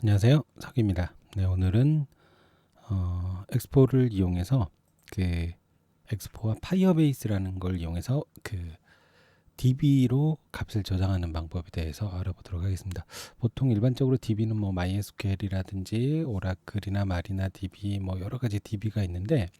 안녕하세요, 석입니다. 네, 오늘은 엑스포를 이용해서 그 엑스포와 파이어베이스라는 걸 이용해서 그 DB로 값을 저장하는 방법에 대해서 알아보도록 하겠습니다. 보통 일반적으로 DB는 뭐 MySQL이라든지 오라클이나 마리나 DB 뭐 여러 가지 DB가 있는데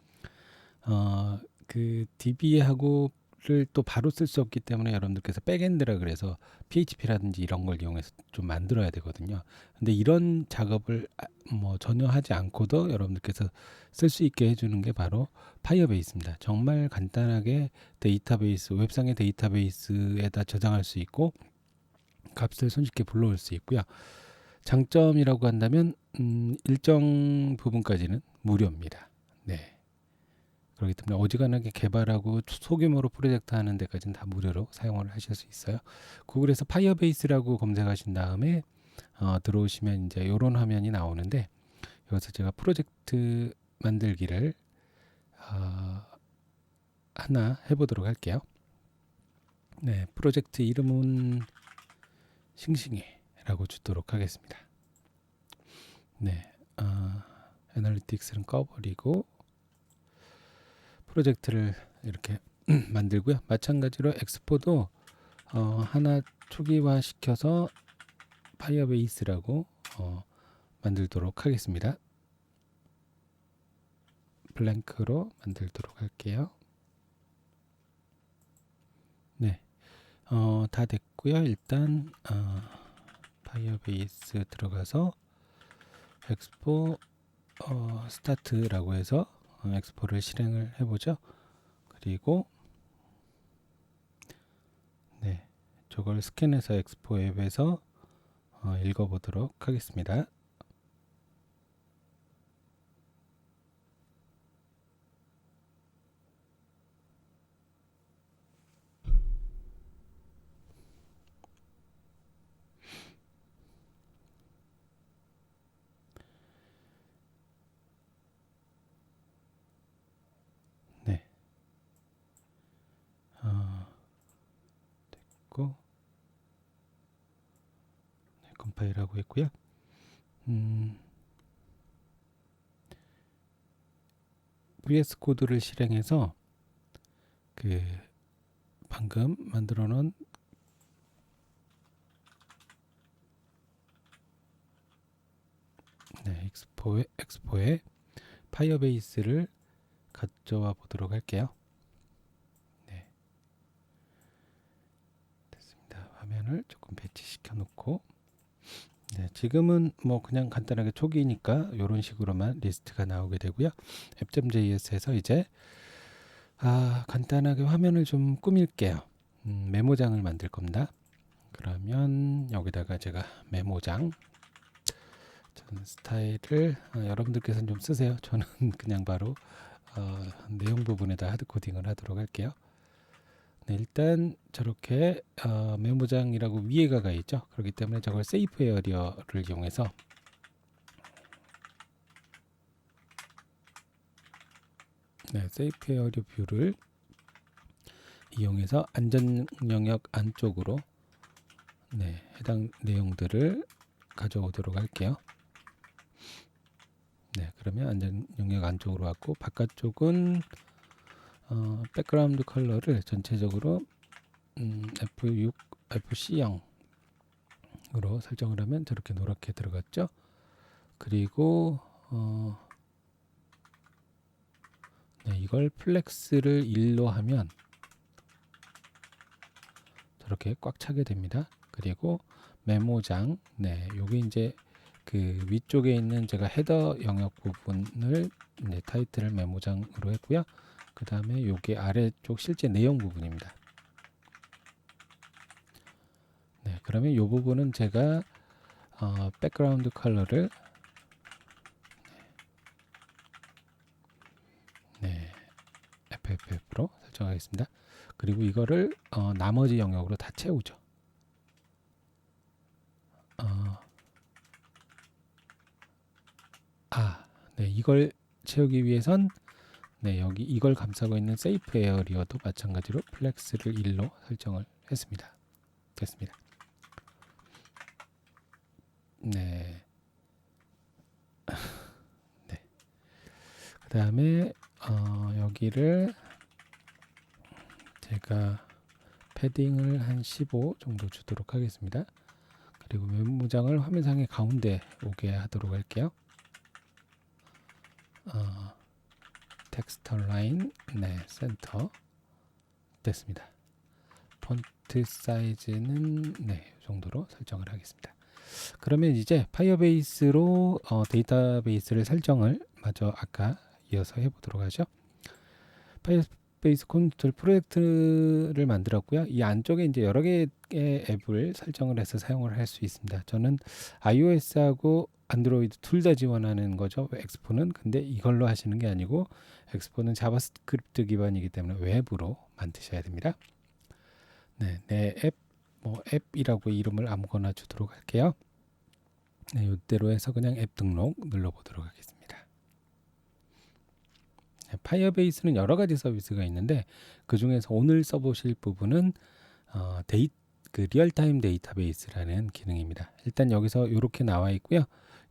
그 DB하고를 또 바로 쓸 수 없기 때문에 여러분들께서 백엔드라 그래서 PHP라든지 이런 걸 이용해서 좀 만들어야 되거든요. 근데 이런 작업을 뭐 전혀 하지 않고도 여러분들께서 쓸 수 있게 해주는 게 바로 파이어베이스입니다. 정말 간단하게 데이터베이스, 웹상의 데이터베이스에다 저장할 수 있고 값을 손쉽게 불러올 수 있고요. 장점이라고 한다면 일정 부분까지는 무료입니다. 네. 그렇기 때문에 어지간하게 개발하고 소규모로 프로젝트 하는 데까지는 다 무료로 사용을 하실 수 있어요. 구글에서 파이어베이스라고 검색하신 다음에 들어오시면 이제 이런 화면이 나오는데 여기서 제가 프로젝트 만들기를 하나 해보도록 할게요. 네, 프로젝트 이름은 싱싱해라고 주도록 하겠습니다. 네, 애널리틱스는 꺼버리고 프로젝트를 이렇게 만들고요. 마찬가지로 엑스포도 하나 초기화 시켜서 파이어베이스라고 만들도록 하겠습니다. 블랭크로 만들도록 할게요. 네, 다 됐고요. 일단 파이어베이스 들어가서 엑스포 스타트라고 해서 엑스포를 실행을 해보죠. 그리고 네, 저걸 스캔해서 엑스포 앱에서 읽어보도록 하겠습니다. 네, 됐고 네, 컴파일하고 있고요. VS 코드를 실행해서 그 방금 만들어 놓은 네, 엑스포에 파이어베이스를 가져와 보도록 할게요. 네, 됐습니다. 화면을 조금 배치시켜 놓고 네, 지금은 뭐 그냥 간단하게 초기니까 이런 식으로만 리스트가 나오게 되고요. app.js에서 이제 간단하게 화면을 좀 꾸밀게요. 메모장을 만들 겁니다. 그러면 여기다가 제가 메모장 저는 스타일을 여러분들께서는 좀 쓰세요. 저는 그냥 바로 내용 부분에다 하드 코딩을 하도록 할게요. 네, 일단 저렇게 메모장이라고 위에가 가 있죠. 그렇기 때문에 저걸 세이프 에어리어를 이용해서 네, 세이프 에어리어 뷰를 이용해서 안전 영역 안쪽으로 네, 해당 내용들을 가져오도록 할게요. 네, 그러면 안전 영역 안쪽으로 왔고 바깥쪽은 백그라운드 컬러를 전체적으로 F6, FC0으로 설정을 하면 저렇게 노랗게 들어갔죠. 그리고 네, 이걸 플렉스를 1로 하면 저렇게 꽉 차게 됩니다. 그리고 메모장, 네, 요게 이제 그 위쪽에 있는 제가 헤더 영역 부분을 네, 타이틀을 메모장으로 했고요. 그 다음에 요게 아래쪽 실제 내용 부분입니다. 네, 그러면 요 부분은 제가 백그라운드 컬러를 네, FFF로 설정하겠습니다. 그리고 이거를 나머지 영역으로 다 채우죠. 네, 이걸 채우기 위해선 네, 여기 이걸 감싸고 있는 세이프 에어리어도 마찬가지로 플렉스를 1로 설정을 했습니다. 됐습니다. 네, 그 다음에 여기를 제가 패딩을 한 15 정도 주도록 하겠습니다. 그리고 메모장을 화면상의 가운데 오게 하도록 할게요. 텍스트 라인, 네, 센터 됐습니다. 폰트 사이즈는 네, 이 정도로 설정을 하겠습니다. 그러면 이제 파이어베이스로 데이터베이스를 설정을 마저 아까 이어서 해보도록 하죠. 파이어베이스 콘솔 프로젝트를 만들었고요. 이 안쪽에 이제 여러 개의 앱을 설정을 해서 사용을 할 수 있습니다. 저는 iOS하고 안드로이드 둘 다 지원하는 거죠. 엑스포는. 근데 이걸로 하시는 게 아니고 엑스포는 자바스크립트 기반이기 때문에 웹으로 만드셔야 됩니다. 네, 내 앱, 앱이라고 이름을 아무거나 주도록 할게요. 네, 이대로 해서 그냥 앱 등록 눌러보도록 하겠습니다. 네, 파이어베이스는 여러 가지 서비스가 있는데 그 중에서 오늘 써보실 부분은 그 리얼타임 데이터베이스라는 기능입니다. 일단 여기서 이렇게 나와 있고요.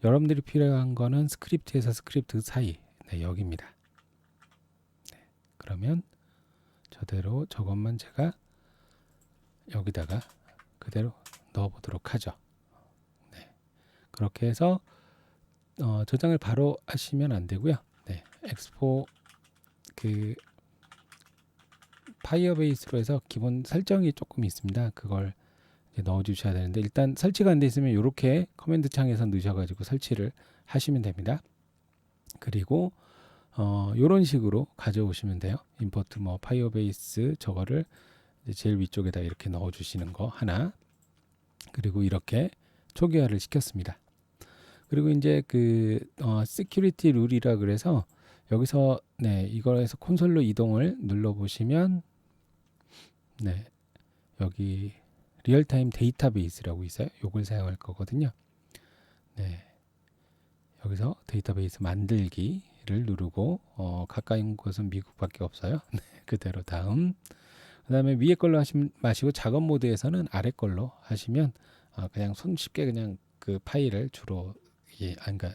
여러분들이 필요한 거는 스크립트에서 스크립트 사이, 네, 여기입니다. 네, 그러면 저것만 제가 여기다가 그대로 넣어보도록 하죠. 네, 그렇게 해서 저장을 바로 하시면 안 되고요. 네, 엑스포 그 파이어베이스로 해서 기본 설정이 조금 있습니다. 그걸 넣어 주셔야 되는데 일단 설치가 안 돼 있으면 이렇게 커맨드 창에서 넣으셔가지고 설치를 하시면 됩니다. 그리고 이런 식으로 가져오시면 돼요. 임포트 파이어베이스 저거를 제일 위쪽에다 이렇게 넣어 주시는 거 하나, 그리고 이렇게 초기화를 시켰습니다. 그리고 이제 그 시큐리티 룰이라 그래서 여기서 네, 이거에서 콘솔로 이동을 눌러 보시면 네, 여기 리얼타임 데이터베이스라고 있어요. 요걸 사용할 거거든요. 네, 여기서 데이터베이스 만들기를 누르고 가까이 온 곳은 미국밖에 없어요. 네, 그대로 다음. 그 다음에 위에 걸로 하시면 마시고 작업 모드에서는 아래 걸로 하시면 그냥 손쉽게 그냥 그 파일을 주로 그러니까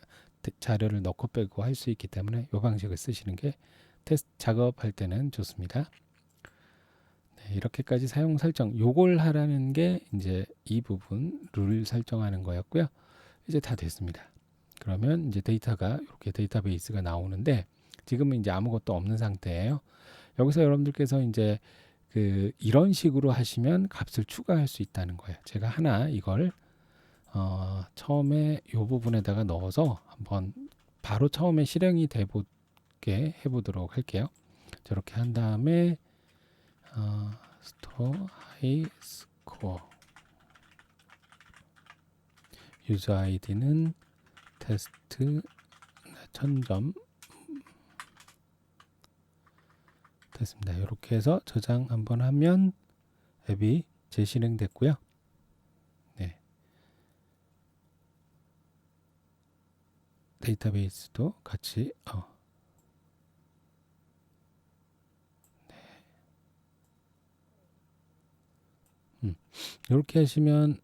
자료를 넣고 빼고 할 수 있기 때문에 이 방식을 쓰시는 게 테스트 작업할 때는 좋습니다. 네, 이렇게까지 사용 설정 요걸 하라는 게 이제 이 부분 룰 설정하는 거였고요. 이제 다 됐습니다. 그러면 이제 데이터가 이렇게 데이터베이스가 나오는데 지금은 이제 아무것도 없는 상태예요. 여기서 여러분들께서 이제 이런 식으로 하시면 값을 추가할 수 있다는 거예요. 제가 하나 이걸 처음에 이 부분에다가 넣어서 한번 바로 처음에 실행이 돼보게 해보도록 할게요. 저렇게 한 다음에 스토어 하이 스코어 유저 아이디는 테스트 1000점 됐습니다. 이렇게 해서 저장 한번 하면 앱이 재실행 됐고요. 네. 데이터베이스도 같이 네. 이렇게 하시면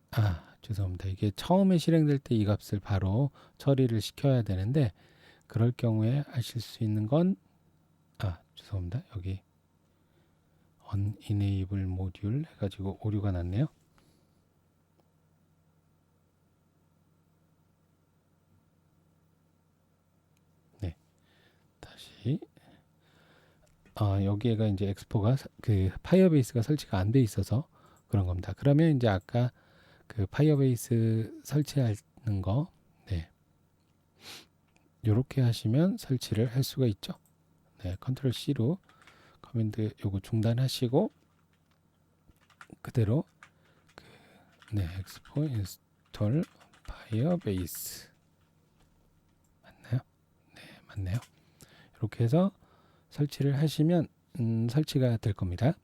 죄송합니다. 이게 처음에 실행될 때 이 값을 바로 처리를 시켜야 되는데 그럴 경우에 하실 수 있는 건 죄송합니다. 여기 unenable 모듈 해가지고 오류가 났네요. 네, 다시 여기에가 이제 엑스포가 그 파이어베이스가 설치가 안 돼 있어서 그런 겁니다. 그러면 이제 아까 그 파이어베이스 설치하는 거, 네, 이렇게 하시면 설치를 할 수가 있죠. 네, 컨트롤 C로 커맨드 요거 중단하시고 그대로 엑스포 인스톨 파이어베이스 맞나요? 네, 맞네요. 이렇게 해서 설치를 하시면 설치가 될 겁니다.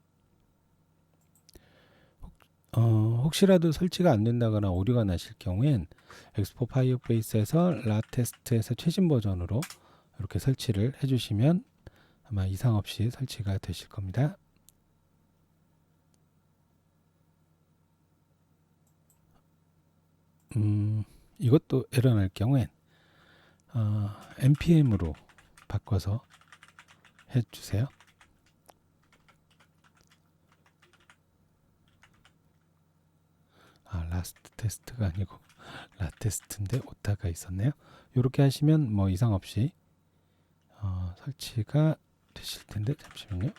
혹시라도 설치가 안 된다거나 오류가 나실 경우엔 엑스포 파이어베이스에서 라테스트에서 최신 버전으로 이렇게 설치를 해주시면 아마 이상 없이 설치가 되실 겁니다. 이것도 에러 날 경우엔 npm으로 바꿔서 해주세요. 라스트 테스트가 아니고 라테스트인데 오타가 있었네요. 이렇게 하시면 뭐 이상 없이 설치가 되실 텐데, 잠시만요.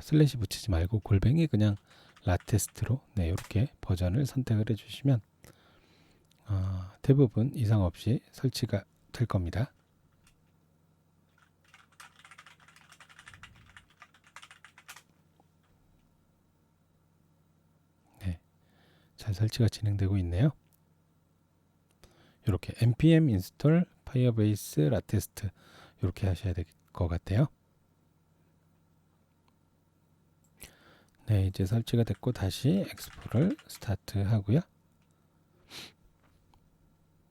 슬래시 붙이지 말고 골뱅이 그냥 라테스트로 이렇게 버전을 선택을 해주시면 대부분 이상 없이 설치가 될 겁니다. 잘 설치가 진행되고 있네요. 이렇게 npm install firebase latest 이렇게 하셔야 될 것 같아요. 네, 이제 설치가 됐고 다시 엑스포를 스타트 하고요.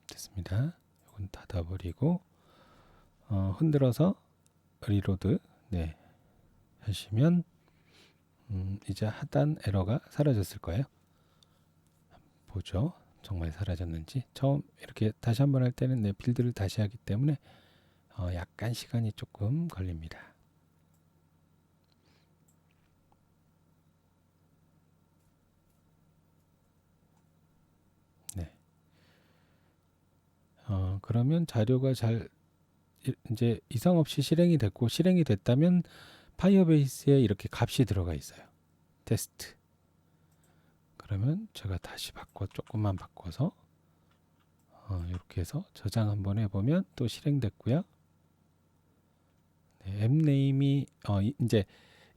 됐습니다. 이건 닫아버리고 흔들어서 리로드 하시면 이제 하단 에러가 사라졌을 거예요. 보죠. 정말 사라졌는지. 처음 이렇게 다시 한번 할 때는 빌드를 다시 하기 때문에 약간 시간이 조금 걸립니다. 그러면 자료가 잘 이제 이상 없이 실행이 됐고, 실행이 됐다면 파이어베이스에 이렇게 값이 들어가 있어요. 테스트. 그러면 제가 다시 조금만 바꿔서 이렇게 해서 저장 한번 해보면 또 실행됐고요. 앱 네임이 이제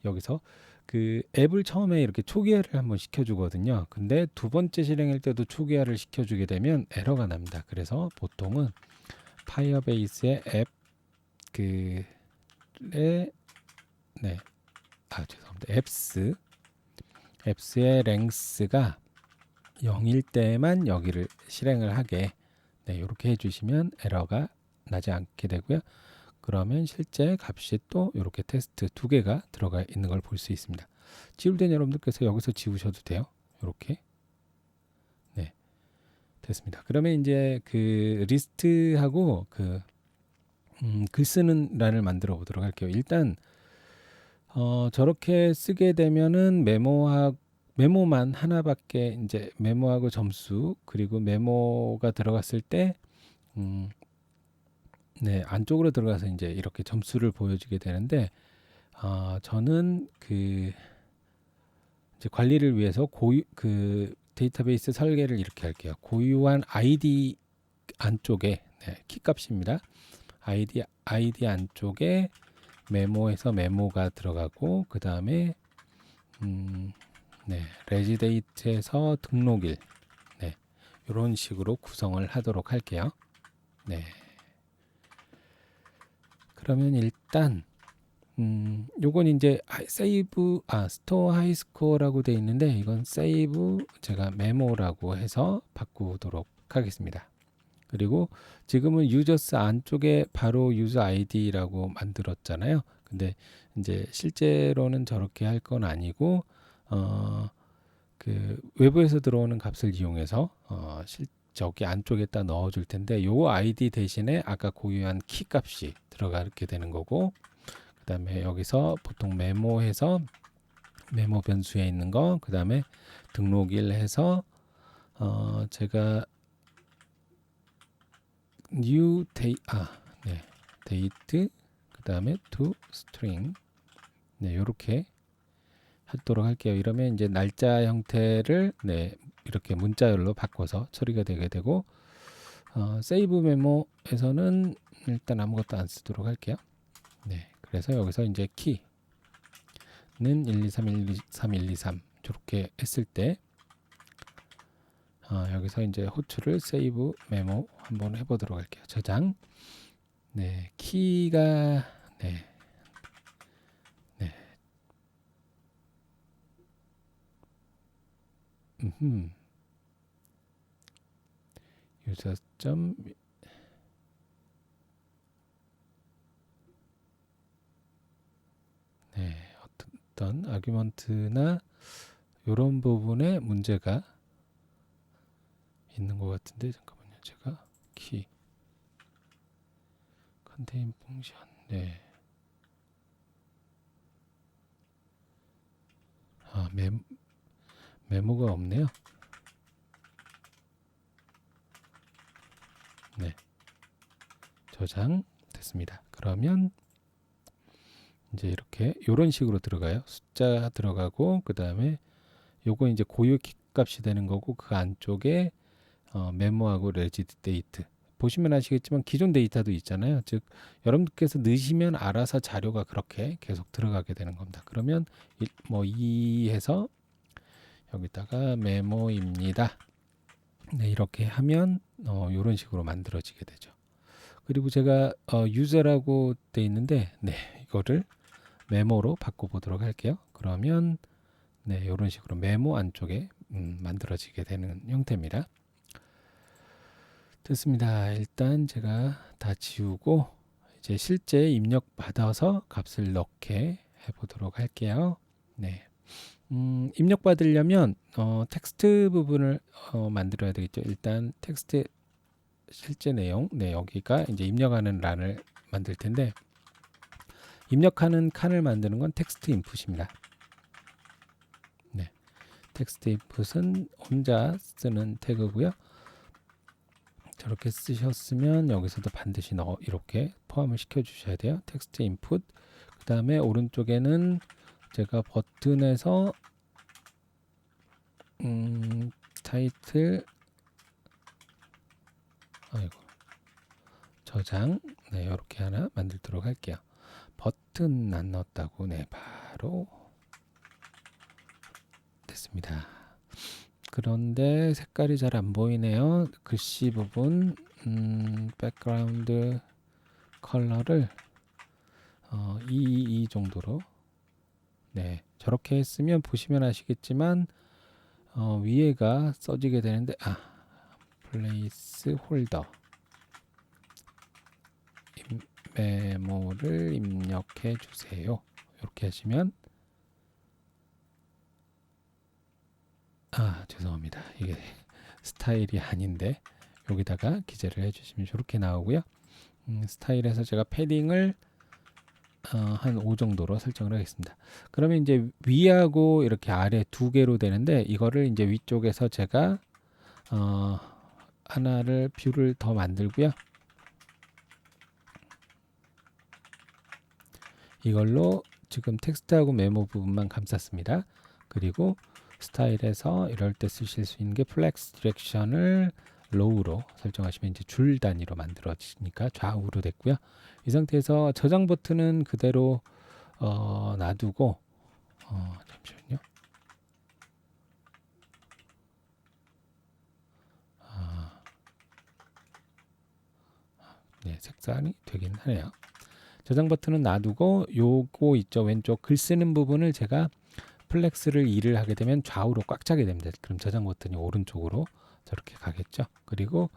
여기서 그 앱을 처음에 이렇게 초기화를 한번 시켜주거든요. 근데 두 번째 실행할 때도 초기화를 시켜주게 되면 에러가 납니다. 그래서 보통은 파이어베이스의 앱 죄송합니다. 앱스의 랭스가 0일 때만 여기를 실행을 하게 이렇게 해주시면 에러가 나지 않게 되고요. 그러면 실제 값이 또 이렇게 테스트 두 개가 들어가 있는 걸 볼 수 있습니다. 지울 땐 여러분들께서 여기서 지우셔도 돼요. 이렇게 됐습니다. 그러면 이제 그 리스트하고 글 쓰는 란을 만들어 보도록 할게요. 일단 저렇게 쓰게 되면은 메모만 하나밖에, 이제 메모하고 점수 그리고 메모가 들어갔을 때 안쪽으로 들어가서 이제 이렇게 점수를 보여주게 되는데 저는 이제 관리를 위해서 데이터베이스 설계를 이렇게 할게요. 고유한 아이디 안쪽에 키값입니다. 아이디 안쪽에 메모에서 메모가 들어가고, 그 다음에 레지데이트에서 등록일 이런 식으로 구성을 하도록 할게요. 그러면 일단 요건 이제 스토어 하이스코어라고 되어 있는데, 이건 세이브 제가 메모라고 해서 바꾸도록 하겠습니다. 그리고 지금은 유저스 안쪽에 바로 유저 아이디라고 만들었잖아요. 근데 이제 실제로는 저렇게 할 건 아니고 그 외부에서 들어오는 값을 이용해서 저기 안쪽에다 넣어줄 텐데, 요 아이디 대신에 아까 고유한 키 값이 들어가게 되는 거고, 그 다음에 여기서 보통 메모해서 메모 변수에 있는 거, 그 다음에 등록일 해서 제가 new date 그 다음에 to string 요렇게 하도록 할게요. 이러면 이제 날짜 형태를 이렇게 문자열로 바꿔서 처리가 되게 되고, 세이브 메모에서는 일단 아무것도 안 쓰도록 할게요. 그래서 여기서 이제 키는 123 저렇게 했을 때 여기서 이제 호출을 세이브 메모 한번 해보도록 할게요. 저장. 키가 유저점 어떤 아규먼트나 이런 부분에 문제가 있는 것 같은데, 잠깐만요. 제가 컨테인 펑션. 네. 아, 메모가 없네요. 네. 저장 됐습니다. 그러면 이제 이렇게 요런 식으로 들어가요. 숫자 들어가고 그 다음에 요거 이제 고유 값이 되는 거고 그 안쪽에 메모하고 레지드 데이트 보시면 아시겠지만 기존 데이터도 있잖아요. 즉 여러분들께서 넣으시면 알아서 자료가 그렇게 계속 들어가게 되는 겁니다. 그러면 이 해서 여기다가 메모입니다. 네, 이렇게 하면 이런 식으로 만들어지게 되죠. 그리고 제가 유저라고 돼 있는데 네, 이거를 메모로 바꿔보도록 할게요. 그러면 네, 이런 식으로 메모 안쪽에 만들어지게 되는 형태입니다. 됐습니다. 일단 제가 다 지우고 이제 실제 입력 받아서 값을 넣게 해보도록 할게요. 네. 입력 받으려면 텍스트 부분을 만들어야 되겠죠. 일단 텍스트 실제 내용, 네, 여기가 이제 입력하는 란을 만들 텐데 입력하는 칸을 만드는 건 텍스트 인풋입니다. 네, 텍스트 인풋은 혼자 쓰는 태그고요. 저렇게 쓰셨으면 여기서도 반드시 이렇게 포함을 시켜 주셔야 돼요. 텍스트 인풋. 그 다음에 오른쪽에는 제가 버튼에서 타이틀 저장 네 이렇게 하나 만들도록 할게요. 버튼 안 넣었다고 네 바로 됐습니다. 그런데 색깔이 잘 안 보이네요. 글씨 부분 백그라운드 컬러를 이 정도로 네 저렇게 했으면 보시면 아시겠지만 위에가 써지게 되는데 플레이스 홀더 메모를 입력해 주세요. 이렇게 하시면 죄송합니다. 이게 스타일이 아닌데 여기다가 기재를 해주시면 이렇게 나오고요. 스타일에서 제가 패딩을 한 5 정도로 설정을 하겠습니다. 그러면 이제 위하고 이렇게 아래 두 개로 되는데 이거를 이제 위쪽에서 제가 하나를 뷰를 더 만들고요. 이걸로 지금 텍스트하고 메모 부분만 감쌌습니다. 그리고 스타일에서 이럴 때 쓰실 수 있는 게 플렉스 디렉션을 로우로 설정하시면 이제 줄 단위로 만들어지니까 좌우로 됐고요. 이 상태에서 저장 버튼은 그대로 놔두고 잠시만요. 네, 색상이 되긴 하네요. 저장 버튼은 놔두고 요거 있죠. 왼쪽 글 쓰는 부분을 제가 플렉스를 2를 하게 되면 좌우로 꽉 차게 됩니다. 그럼 저장 버튼이 오른쪽으로 저렇게 가겠죠. 그리고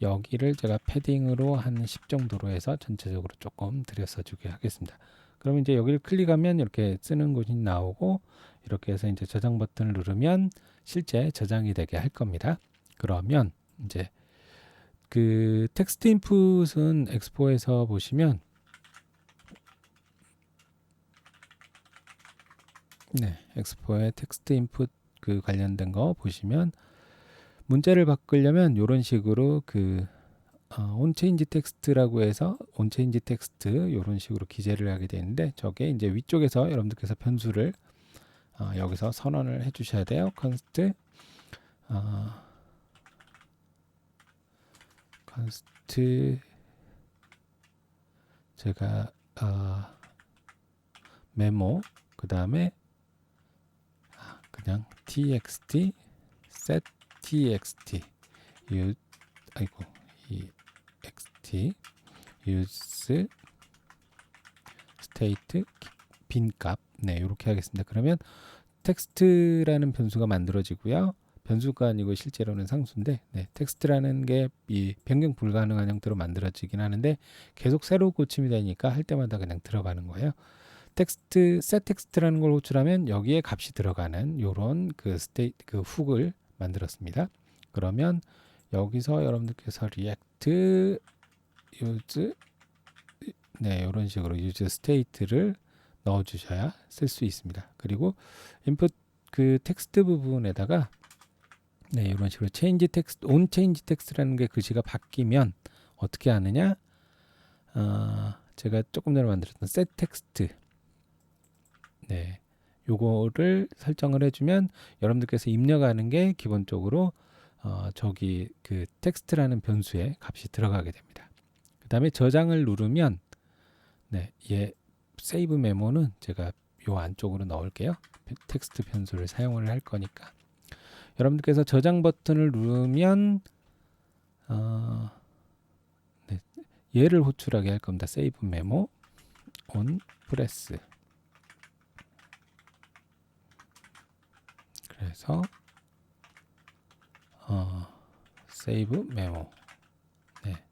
여기를 제가 패딩으로 한 10 정도로 해서 전체적으로 조금 들여서 주게 하겠습니다. 그러면 이제 여기를 클릭하면 이렇게 쓰는 곳이 나오고 이렇게 해서 이제 저장 버튼을 누르면 실제 저장이 되게 할 겁니다. 그러면 이제 그 텍스트 인풋은 엑스포에서 보시면 네, 엑스포의 텍스트 인풋 그 관련된 거 보시면 문자를 바꾸려면 이런 식으로 그 온체인지 텍스트라고 해서 온체인지 텍스트 이런 식으로 기재를 하게 되는데 저게 이제 위쪽에서 여러분들께서 변수를 여기서 선언을 해 주셔야 돼요. 컨스트 제가 메모 그 다음에 그냥 txt set txt 이 xt use state 빈값 네 이렇게 하겠습니다. 그러면 텍스트라는 변수가 만들어지고요. 변수가 아니고 실제로는 상수인데 네, 텍스트라는 게 이 변경 불가능한 형태로 만들어지긴 하는데 계속 새로 고침이 되니까 할 때마다 그냥 들어가는 거예요. 텍스트 set 텍스트라는 걸 호출하면 여기에 값이 들어가는 요런 그 스테이트 그 훅을 만들었습니다. 그러면 여기서 여러분들께서 react use 네, 이런 식으로 유즈 스테이트를 넣어 주셔야 쓸 수 있습니다. 그리고 인풋 그 텍스트 부분에다가 네, 이런 식으로 체인지 텍스트, 온 체인지 텍스트라는 게 글씨가 바뀌면 어떻게 하느냐? 제가 조금 전에 만들었던 set 텍스트, 네, 요거를 설정을 해주면 여러분들께서 입력하는 게 기본적으로 저기 그 텍스트라는 변수에 값이 들어가게 됩니다. 그 다음에 저장을 누르면 네, 얘 세이브 메모는 제가 요 안쪽으로 넣을게요. 텍스트 변수를 사용을 할 거니까. 여러분들께서 저장 버튼을 누르면 네, 얘를 호출하게 할 겁니다. 세이브 메모 온 프레스. 그래서 세이브 메모. 네,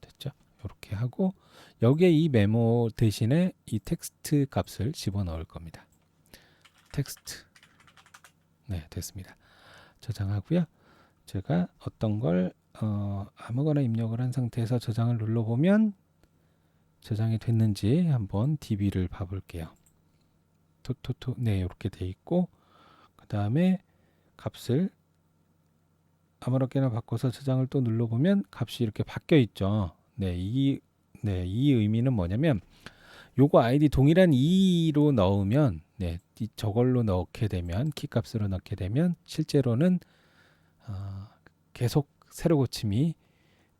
됐죠? 이렇게 하고 여기에 이 메모 대신에 이 텍스트 값을 집어넣을 겁니다. 텍스트. 네, 됐습니다. 저장하고요. 제가 어떤 걸 아무거나 입력을 한 상태에서 저장을 눌러보면 저장이 됐는지 한번 DB를 봐볼게요. 네, 이렇게 돼 있고 그 다음에 값을 아무렇게나 바꿔서 저장을 또 눌러보면 값이 이렇게 바뀌어 있죠. 네, 이 의미는 뭐냐면 요거 아이디 동일한 2로 넣으면 네, 저걸로 넣게 되면 키값으로 넣게 되면 실제로는 계속 세로 고침이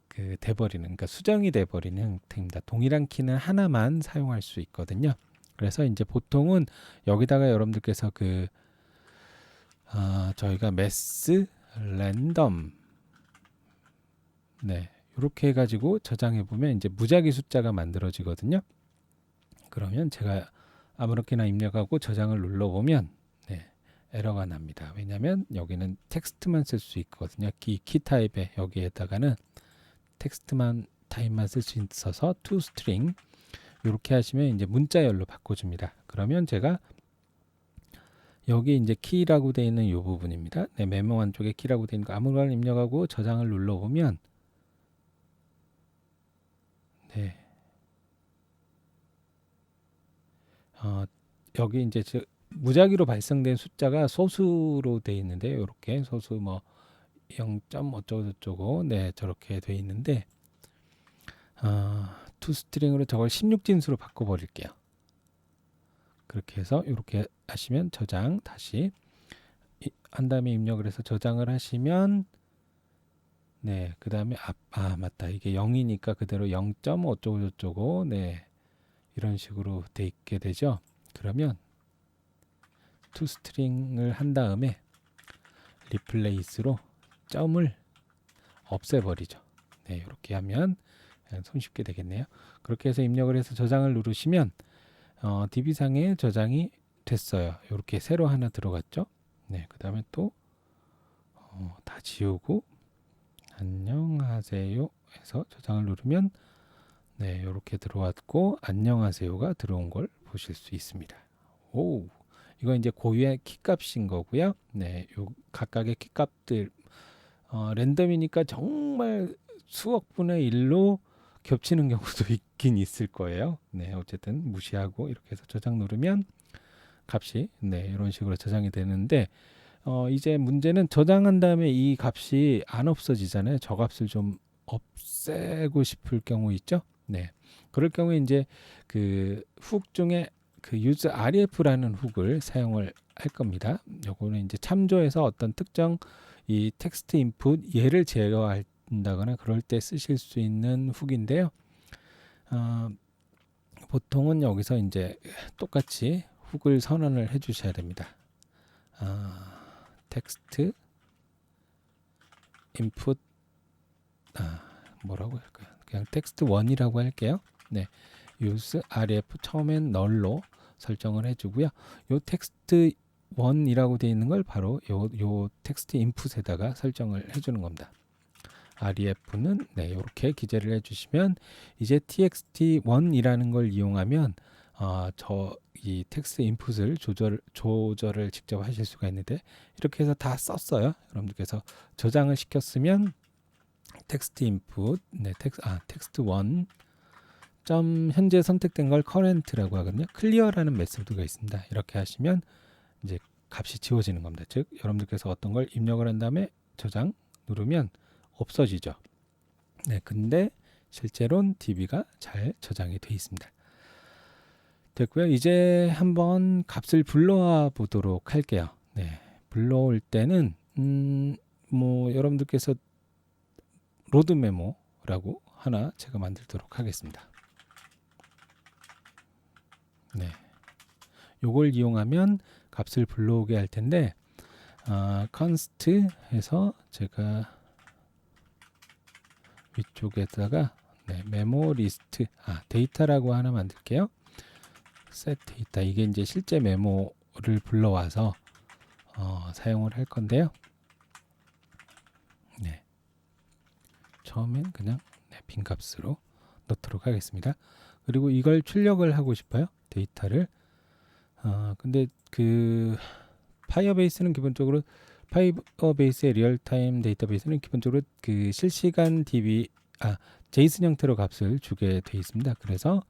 그 돼버리는, 그러니까 수정이 돼버리는 형태입니다. 동일한 키는 하나만 사용할 수 있거든요. 그래서 이제 보통은 여기다가 여러분들께서 그 저희가 매스 랜덤 네, 이렇게 해가지고 저장해 보면 이제 무작위 숫자가 만들어지거든요. 그러면 제가 아무렇게나 입력하고 저장을 눌러보면 네, 에러가 납니다. 왜냐하면 여기는 텍스트만 쓸 수 있거든요. 키 타입에 여기에다가는 텍스트만 타입만 쓸 수 있어서 toString 이렇게 하시면 이제 문자열로 바꿔줍니다. 그러면 제가 여기 이제 키라고 되어 있는 이 부분입니다. 네, 메모 안쪽에 키라고 되어 있는 거 아무거나 입력하고 저장을 눌러보면 네, 여기 이제 무작위로 발생된 숫자가 소수로 되어 있는데요. 이렇게 소수 뭐 0. 어쩌고 저쩌고 네, 저렇게 되어 있는데 toString으로 저걸 16진수로 바꿔버릴게요. 그렇게 해서 이렇게 하시면 저장 다시 한 다음에 입력을 해서 저장을 하시면 네, 그 다음에 맞다, 이게 0이니까 그대로 0. 어쩌고 저쩌고 네, 이런 식으로 돼 있게 되죠. 그러면 toString을 한 다음에 replace로 점을 없애버리죠. 네, 이렇게 하면 손쉽게 되겠네요. 그렇게 해서 입력을 해서 저장을 누르시면 DB상에 저장이 됐어요. 이렇게 새로 하나 들어갔죠. 네, 그 다음에 또 다 지우고 안녕하세요 해서 저장을 누르면 네, 이렇게 들어왔고 안녕하세요가 들어온 걸 보실 수 있습니다. 오, 이거 이제 고유의 키값인 거고요. 네, 요 각각의 키값들 랜덤이니까 정말 수억 분의 1로 겹치는 경우도 있긴 있을 거예요. 네, 어쨌든 무시하고 이렇게 해서 저장 누르면 값이 네, 이런 식으로 저장이 되는데 이제 문제는 저장한 다음에 이 값이 안 없어지잖아요. 저 값을 좀 없애고 싶을 경우 있죠. 네, 그럴 경우에 이제 그 훅 중에 그 use ref라는 훅을 사용을 할 겁니다. 요거는 이제 참조해서 어떤 특정 이 텍스트 인풋 얘를 제어한다거나 그럴 때 쓰실 수 있는 훅인데요. 보통은 여기서 이제 똑같이 훅을 선언을 해 주셔야 됩니다. 텍스트 인풋 뭐라고 할까요? 그냥 텍스트 1이라고 할게요. 네, use ref 처음엔 null로 설정을 해주고요. 요 텍스트 1이라고 되어 있는 걸 바로 요 텍스트 인풋에다가 설정을 해주는 겁니다. ref는 네, 이렇게 기재를 해주시면 이제 txt1이라는 걸 이용하면 이 텍스트 인풋을 조절을 직접 하실 수가 있는데 이렇게 해서 다 썼어요. 여러분들께서 저장을 시켰으면 텍스트 인풋, 텍스트 1 점 현재 선택된 걸 current라고 하거든요. clear라는 메소드가 있습니다. 이렇게 하시면 이제 값이 지워지는 겁니다. 즉 여러분들께서 어떤 걸 입력을 한 다음에 저장 누르면 없어지죠. 네, 근데 실제로는 DB가 잘 저장이 되어 있습니다. 됐고요. 이제 한번 값을 불러와 보도록 할게요. 네, 불러올 때는 뭐 여러분들께서 로드 메모라고 하나 제가 만들도록 하겠습니다. 네, 요걸 이용하면 값을 불러오게 할 텐데 const 해서 제가 위쪽에다가 메모 리스트 데이터라고 하나 만들게요. set 데이터, 이게 이제 실제 메모를 불러와서 사용을 할 건데요. 네, 처음엔 그냥 빈 값으로 넣도록 하겠습니다. 그리고 이걸 출력을 하고 싶어요. 데이터를. 근데 그 파이어베이스는 기본적으로 파이어베이스의 리얼타임 데이터베이스는 기본적으로 그 실시간 DB 제이슨 형태로 값을 주게 되어 있습니다. 그래서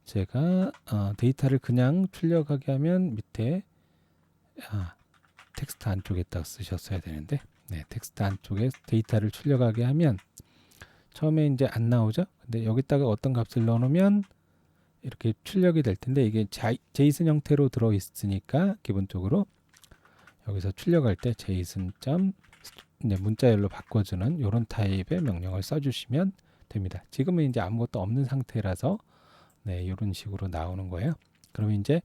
제가 데이터를 그냥 출력하게 하면 밑에 텍스트 안쪽에다 쓰셨어야 되는데 텍스트 안쪽에 데이터를 출력하게 하면 처음에 이제 안 나오죠. 근데 여기다가 어떤 값을 넣어놓으면 이렇게 출력이 될 텐데 이게 제이슨 형태로 들어 있으니까 기본적으로 여기서 출력할 때 제이슨 문자열로 바꿔주는 이런 타입의 명령을 써주시면 됩니다. 지금은 이제 아무것도 없는 상태라서 이런 식으로 나오는 거예요. 그러면 이제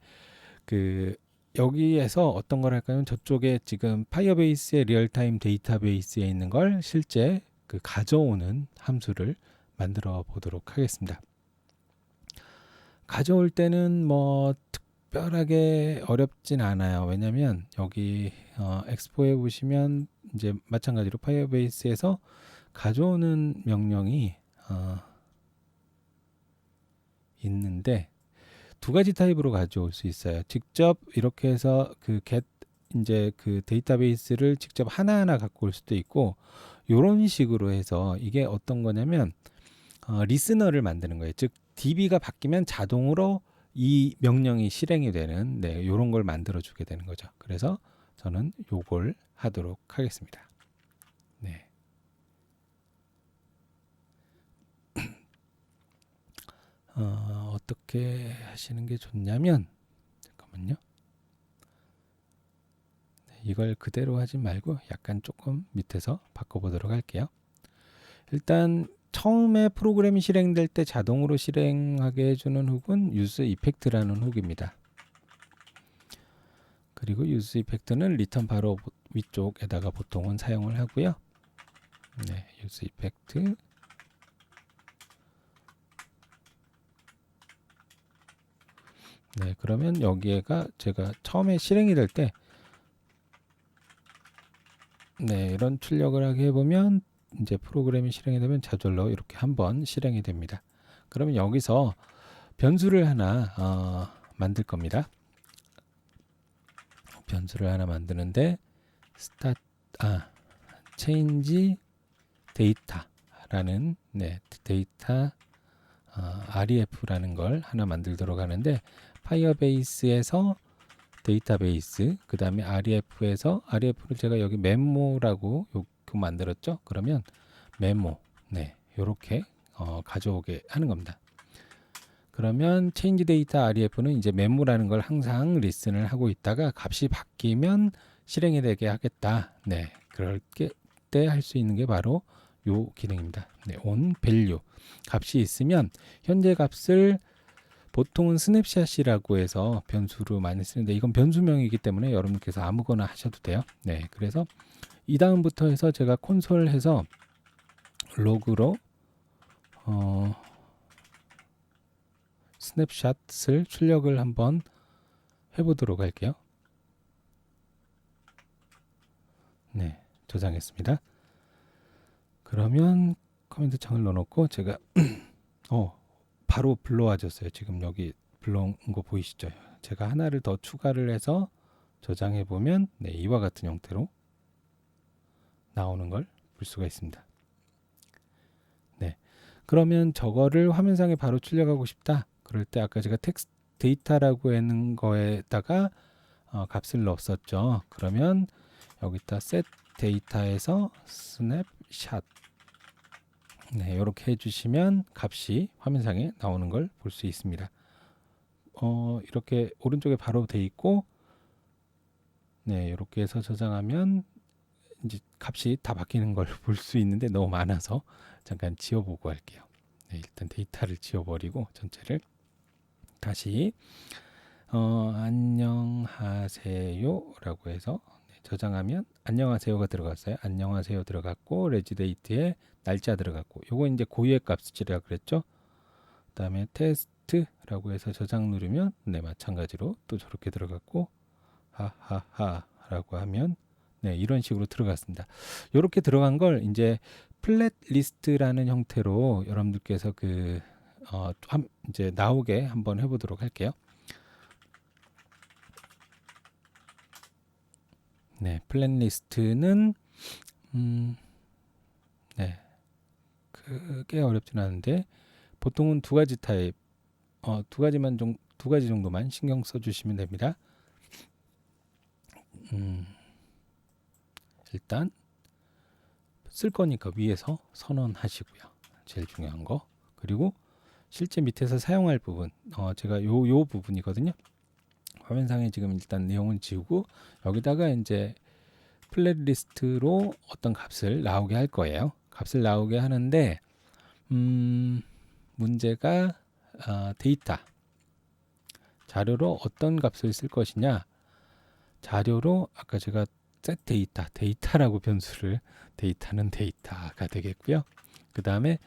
그 여기에서 어떤 걸 할까요? 저쪽에 지금 파이어베이스의 리얼타임 데이터베이스에 있는 걸 실제 그 가져오는 함수를 만들어 보도록 하겠습니다. 가져올 때는 뭐 특별하게 어렵진 않아요. 왜냐면 여기 엑스포에 보시면 이제 마찬가지로 파이어베이스에서 가져오는 명령이 있는데 두 가지 타입으로 가져올 수 있어요. 직접 이렇게 해서 그 get 이제 그 데이터베이스를 직접 하나하나 갖고 올 수도 있고, 요런 식으로 해서 이게 어떤 거냐면 리스너를 만드는 거예요. 즉 DB가 바뀌면 자동으로 이 명령이 실행이 되는 요런 걸 만들어 주게 되는 거죠. 그래서 저는 요걸 하도록 하겠습니다. 네. 어떻게 하시는 게 좋냐면 잠깐만요. 이걸 그대로 하지 말고 약간 조금 밑에서 바꿔보도록 할게요. 일단 처음에 프로그램이 실행될 때 자동으로 실행하게 해주는 훅은 use effect라는 훅입니다. 그리고 use effect는 리턴 바로 위쪽에다가 보통은 사용을 하고요. use effect. 그러면 여기에가 제가 처음에 실행이 될 때 이런 출력을 하게 해보면 이제 프로그램이 실행이 되면 저절로 이렇게 한번 실행이 됩니다. 그러면 여기서 변수를 하나 만들 겁니다. 변수를 하나 만드는데 change data라는 데이터 ref라는 걸 하나 만들도록 하는데, 파이어베이스에서 데이터베이스, 그 다음에 ref에서 ref를 제가 여기 메모라고 만들었죠. 그러면 메모 요렇게 가져오게 하는 겁니다. 그러면 change data ref는 이제 메모라는 걸 항상 리슨을 하고 있다가 값이 바뀌면 실행이 되게 하겠다. 그럴 때 할 수 있는 게 바로 요 기능입니다. on value 값이 있으면 현재 값을 보통은 스냅샷이라고 해서 변수로 많이 쓰는데 이건 변수명이기 때문에 여러분께서 아무거나 하셔도 돼요. 그래서 이 다음부터 해서 제가 콘솔 해서 로그로 스냅샷을 출력을 한번 해보도록 할게요. 저장했습니다. 그러면 커맨드 창을 넣어놓고 제가 바로 불러와줬어요. 지금 여기 불러온 거 보이시죠? 제가 하나를 더 추가를 해서 저장해 보면 이와 같은 형태로 나오는 걸 볼 수가 있습니다. 그러면 저거를 화면상에 바로 출력하고 싶다. 그럴 때 아까 제가 텍스트 데이터라고 하는 거에다가 값을 넣었었죠. 그러면 여기다 set 데이터에서 스냅샷 네, 이렇게 해주시면 값이 화면상에 나오는 걸 볼 수 있습니다. 이렇게 오른쪽에 바로 돼 있고, 네, 이렇게 해서 저장하면 이제 값이 다 바뀌는 걸 볼 수 있는데 너무 많아서 잠깐 지워보고 할게요. 네, 일단 데이터를 지워버리고 전체를 다시 안녕하세요라고 해서 저장하면 안녕하세요가 들어갔어요. 안녕하세요 들어갔고 레지데이트에 날짜 들어갔고 요거 이제 고유의 값이라 그랬죠. 그다음에 테스트라고 해서 저장 누르면 네 마찬가지로 또 저렇게 들어갔고 하하하라고 하면 네 이런 식으로 들어갔습니다. 이렇게 들어간 걸 이제 플랫 리스트라는 형태로 여러분들께서 이제 나오게 한번 해보도록 할게요. 네, 플랫 리스트는 네, 크게 어렵진 않은데 보통은 두 가지 타입, 두 가지 정도만 신경 써주시면 됩니다. 일단 쓸 거니까 위에서 선언하시고요. 제일 중요한 거. 그리고 실제 밑에서 사용할 부분, 제가 요 부분이거든요. 화면상에 지금 일단 내용을 지우고 여기다가 이제 플랫 리스트로 어떤 값을 나오게 할 거예요. 값을 나오게 하는데 문제가 데이터 자료로 어떤 값을 쓸 것이냐. 자료로 아까 제가 set 데이터라고 변수를 데이터는 데이터가 되겠고요. 그 다음에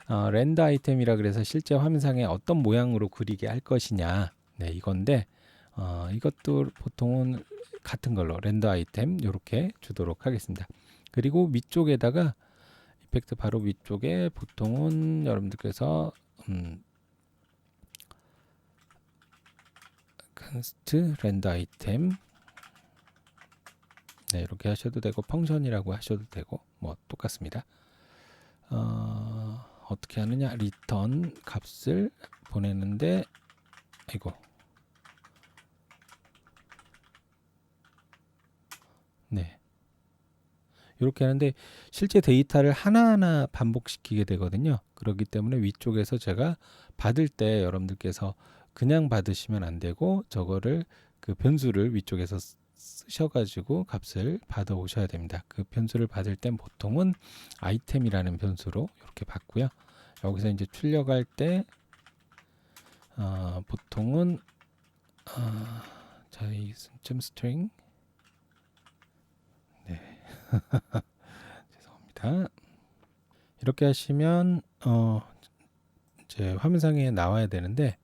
렌더 아이템이라 그래서 실제 화면상에 어떤 모양으로 그리게 할 것이냐. 네, 이건데 이것도 보통은 같은 걸로 렌더 아이템 이렇게 주도록 하겠습니다. 그리고 위쪽에다가 이펙트 바로 위쪽에 보통은 여러분들께서 컨스트 렌더 아이템 네, 이렇게 하셔도 되고 펑션이라고 하셔도 되고 뭐 똑같습니다. 어떻게 하느냐 리턴 값을 보내는데 이거 네 이렇게 하는데 실제 데이터를 하나하나 반복시키게 되거든요. 그렇기 때문에 위쪽에서 제가 받을 때 여러분들께서 그냥 받으시면 안 되고 저거를 그 변수를 위쪽에서 쓰셔가지고 값을 받아 오셔야 됩니다. 그 변수를 받을 땐 보통은 아이템이라는 변수로 이렇게 받고요. 여기서 이제 출력할 때 보통은 JSON string 네 죄송합니다. 이렇게 하시면 이제 화면상에 나와야 되는데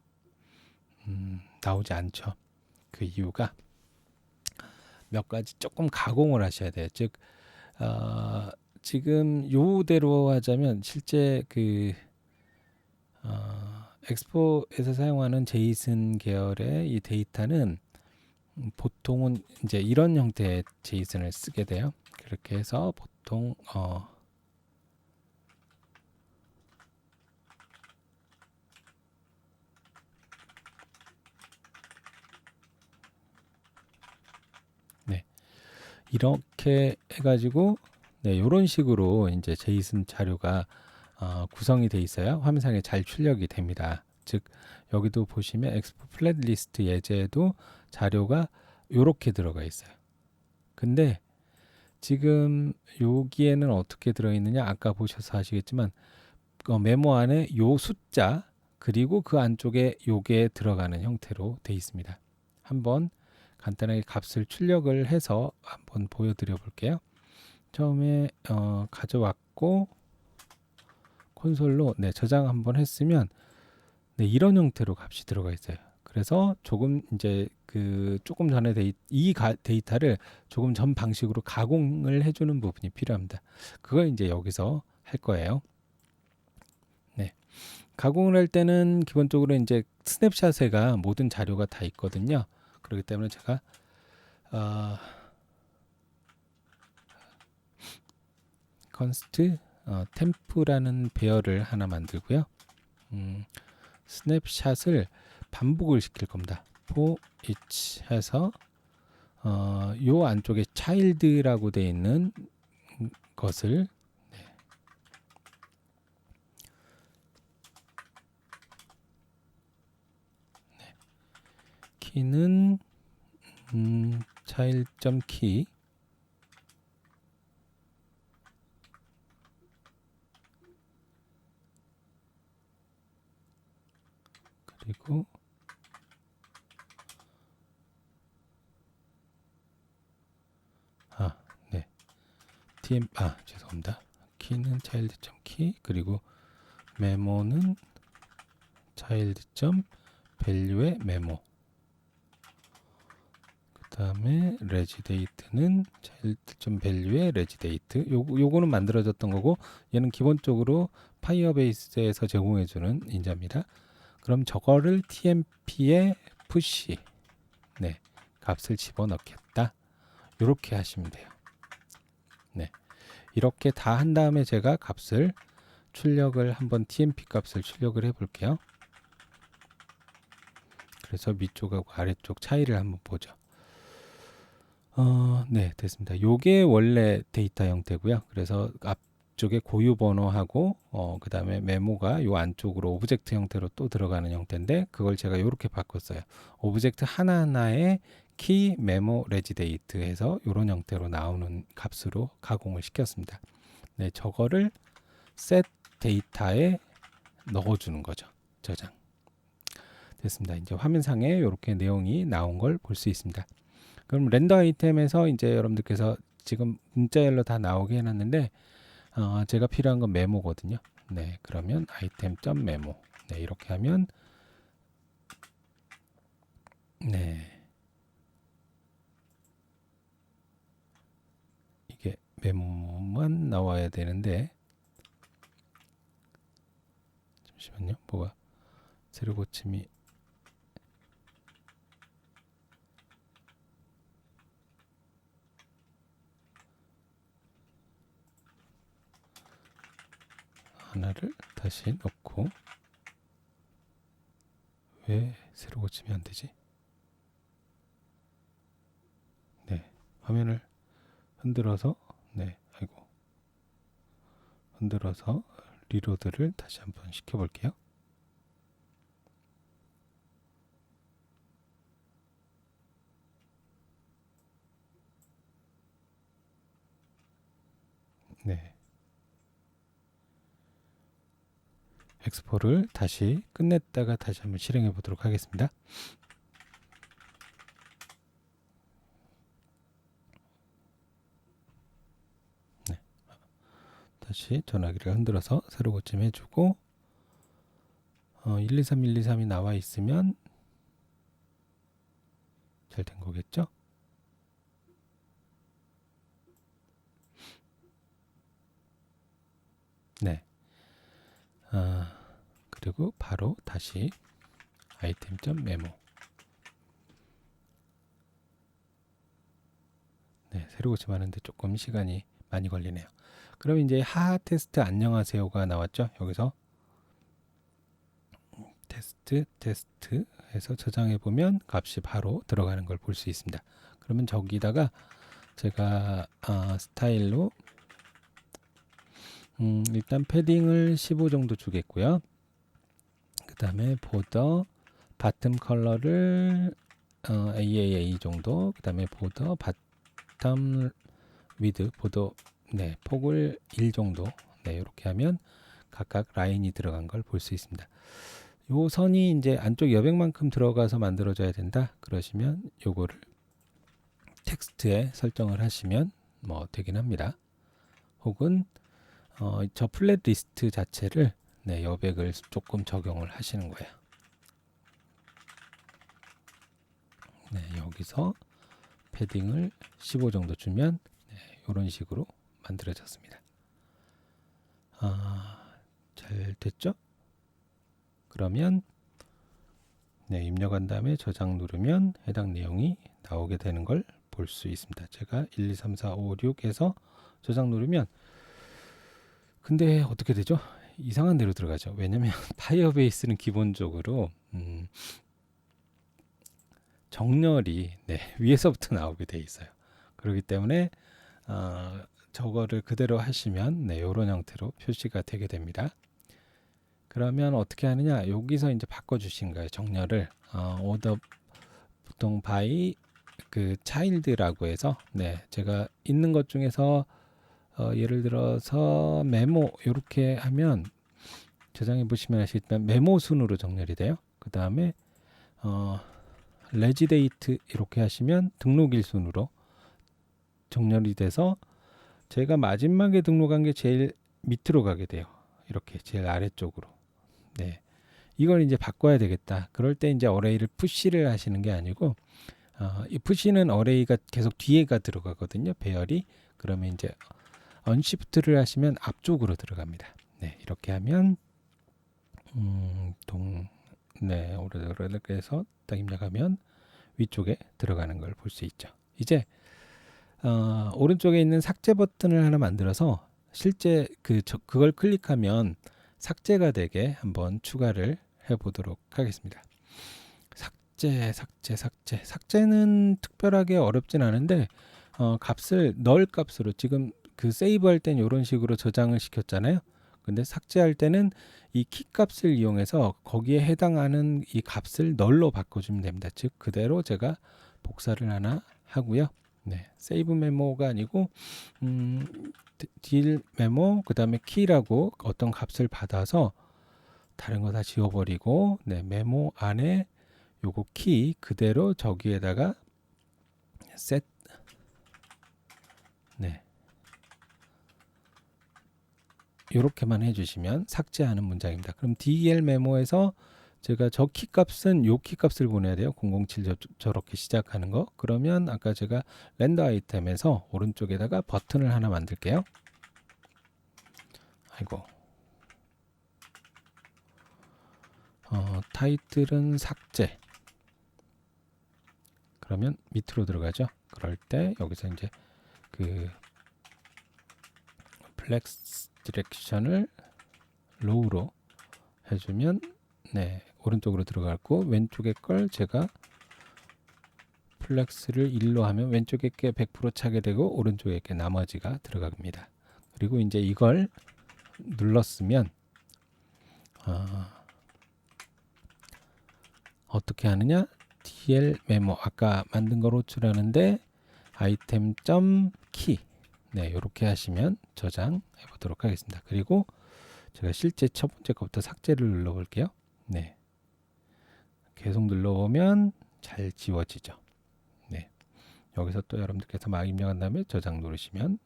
나오지 않죠. 그 이유가 몇 가지 조금 가공을 하셔야 돼요. 즉 지금 요대로 하자면 실제 엑스포에서 사용하는 제이슨 계열의 이 데이터는 보통은 이제 이런 형태의 제이슨을 쓰게 돼요. 그렇게 해서 보통 네 이렇게 해가지고 네 이런 식으로 이제 제이슨 자료가 구성이 돼 있어요. 화면상에 잘 출력이 됩니다. 즉 여기도 보시면 엑스포 플랫 리스트 예제에도 자료가 이렇게 들어가 있어요. 근데 지금 여기에는 어떻게 들어있느냐 아까 보셔서 아시겠지만 메모 안에 요 숫자 그리고 그 안쪽에 요게 들어가는 형태로 돼 있습니다. 한번 간단하게 값을 출력을 해서 한번 보여드려 볼게요. 처음에 가져왔고 콘솔로 네, 저장 한번 했으면 네, 이런 형태로 값이 들어가 있어요. 그래서 조금 이제 조금 전에 데이터를 조금 전 방식으로 가공을 해주는 부분이 필요합니다. 그걸 이제 여기서 할 거예요. 네, 가공을 할 때는 기본적으로 이제 스냅샷에가 모든 자료가 다 있거든요. 그렇기 때문에 제가 const 템프라는 배열을 하나 만들고요. 스냅샷을 반복을 시킬 겁니다. for each 해서 요 안쪽에 child라고 되어 있는 것을 키는 child.key 그리고 죄송합니다. 키는 child.key 그리고 메모는 child.value의 메모 그 다음에 regidate는 child.value의 regidate 요거는 만들어졌던 거고 얘는 기본적으로 파이어베이스에서 제공해주는 인자입니다. 그럼 저거를 tmp에 push 값을 집어넣겠다 이렇게 하시면 돼요. 이렇게 다 한 다음에 제가 값을 출력을 한번 tmp 값을 출력을 해 볼게요. 그래서 위쪽하고 아래쪽 차이를 한번 보죠. 네, 됐습니다. 요게 원래 데이터 형태고요. 그래서 앞쪽에 고유 번호하고 그 다음에 메모가 요 안쪽으로 오브젝트 형태로 또 들어가는 형태인데 그걸 제가 요렇게 바꿨어요. 오브젝트 하나하나에 키, 메모, 레지데이트 해서 요런 형태로 나오는 값으로 가공을 시켰습니다. 네, 저거를 set 데이터에 넣어주는 거죠. 저장. 됐습니다. 이제 화면상에 이렇게 내용이 나온 걸 볼 수 있습니다. 그럼 렌더 아이템에서 이제 여러분들께서 지금 문자열로 다 나오게 해놨는데 제가 필요한 건 메모거든요. 네, 그러면 item.memo 네, 이렇게 하면 이게 메모만 나와야 되는데 잠시만요. 뭐가 재료 고침이 하나를 다시 넣고 왜 새로 고치면 안 되지? 네, 화면을 흔들어서 흔들어서 리로드를 다시 한번 시켜볼게요. 네, 엑스포를 다시 끝냈다가 다시 한번 실행해 보도록 하겠습니다. 네, 다시 전화기를 흔들어서 새로 고침해 주고 123, 123이 나와 있으면 잘 된 거겠죠? 네. 그리고 바로 다시 item.memo 네, 새로 고침하는데 조금 시간이 많이 걸리네요. 그럼 이제 하하 테스트 안녕하세요가 나왔죠? 여기서 테스트 해서 저장해 보면 값이 바로 들어가는 걸 볼 수 있습니다. 그러면 저기다가 제가 스타일로 일단 패딩을 15 정도 주겠고요. 그 다음에 보더 바텀 컬러를 AAA 정도, 그 다음에 보더 바텀 위드 보더 폭을 1 정도 이렇게 하면 각각 라인이 들어간 걸 볼 수 있습니다. 요 선이 이제 안쪽 여백만큼 들어가서 만들어져야 된다 그러시면 요거를 텍스트에 설정을 하시면 뭐 되긴 합니다. 혹은 저 플랫 리스트 자체를 여백을 조금 적용을 하시는 거예요. 여기서 패딩을 15 정도 주면 이런 식으로 만들어졌습니다. 잘 됐죠? 그러면 입력한 다음에 저장 누르면 해당 내용이 나오게 되는 걸 볼 수 있습니다. 제가 1, 2, 3, 4, 5, 6 해서 저장 누르면 근데 어떻게 되죠? 이상한 데로 들어가죠. 왜냐면 파이어베이스는 기본적으로 정렬이 위에서부터 나오게 돼 있어요. 그렇기 때문에 저거를 그대로 하시면 이런 형태로 표시가 되게 됩니다. 그러면 어떻게 하느냐? 여기서 이제 바꿔주신 거예요. 정렬을 order 보통 by 그 child라고 해서 제가 있는 것 중에서 예를 들어서 메모 이렇게 하면 저장해 보시면 아시겠지만 메모 순으로 정렬이 돼요. 그 다음에 레지데이트 이렇게 하시면 등록일 순으로 정렬이 돼서 제가 마지막에 등록한 게 제일 밑으로 가게 돼요. 이렇게 제일 아래쪽으로. 이걸 이제 바꿔야 되겠다. 그럴 때 이제 어레이를 푸시를 하시는 게 아니고 이 푸시는 어레이가 계속 뒤에가 들어가거든요. 배열이. 그러면 이제 언시프트를 하시면 앞쪽으로 들어갑니다. 이렇게 하면 오르르르 해서 딱 입력하면 위쪽에 들어가는 걸 볼 수 있죠. 이제 오른쪽에 있는 삭제 버튼을 하나 만들어서 실제 그걸 클릭하면 삭제가 되게 한번 추가를 해보도록 하겠습니다. 삭제는 특별하게 어렵진 않은데 값을 널 값으로 지금 그 세이브 할 땐 이런 식으로 저장을 시켰잖아요. 근데 삭제할 때는 이 키 값을 이용해서 거기에 해당하는 이 값을 널로 바꿔주면 됩니다. 즉 그대로 제가 복사를 하나 하고요. 세이브 메모가 아니고 딜 메모 그 다음에 키라고 어떤 값을 받아서 다른 거 다 지워버리고 메모 안에 요거 키 그대로 저기에다가 셋 이렇게만 해주시면 삭제하는 문장입니다. 그럼 del 메모에서 제가 저 키 값은 요 키 값을 보내야 돼요. 007 저렇게 시작하는 거. 그러면 아까 제가 렌더 아이템에서 오른쪽에다가 버튼을 하나 만들게요. 타이틀은 삭제. 그러면 밑으로 들어가죠. 그럴 때 여기서 이제 그 플렉스 디렉션을 로우로 해주면 오른쪽으로 들어갔고 왼쪽에 걸 제가 플렉스를 1로 하면 왼쪽에 게 100% 차게 되고 오른쪽에 게 나머지가 들어갑니다. 그리고 이제 이걸 눌렀으면 어떻게 하느냐? dl 메모 아까 만든 걸 호출하는데 아이템 점 키 이렇게 하시면 저장해 보도록 하겠습니다. 그리고 제가 실제 첫 번째 것부터 삭제를 눌러 볼게요. 계속 눌러보면 잘 지워지죠. 여기서 또 여러분들께서 막 입력한 다음에 저장 누르시면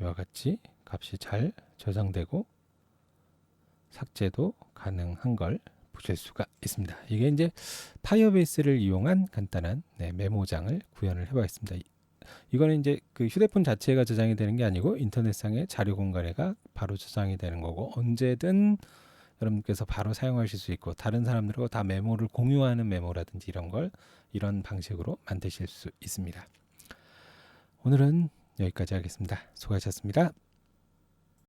이와 같이 값이 잘 저장되고 삭제도 가능한 걸 보실 수가 있습니다. 이게 이제 파이어베이스를 이용한 간단한 메모장을 구현을 해보겠습니다. 이거는 이제 그 휴대폰 자체가 저장이 되는 게 아니고 인터넷상의 자료 공간에가 바로 저장이 되는 거고 언제든 여러분께서 바로 사용하실 수 있고 다른 사람들하고 다 메모를 공유하는 메모라든지 이런 방식으로 만드실 수 있습니다. 오늘은 여기까지 하겠습니다. 수고하셨습니다.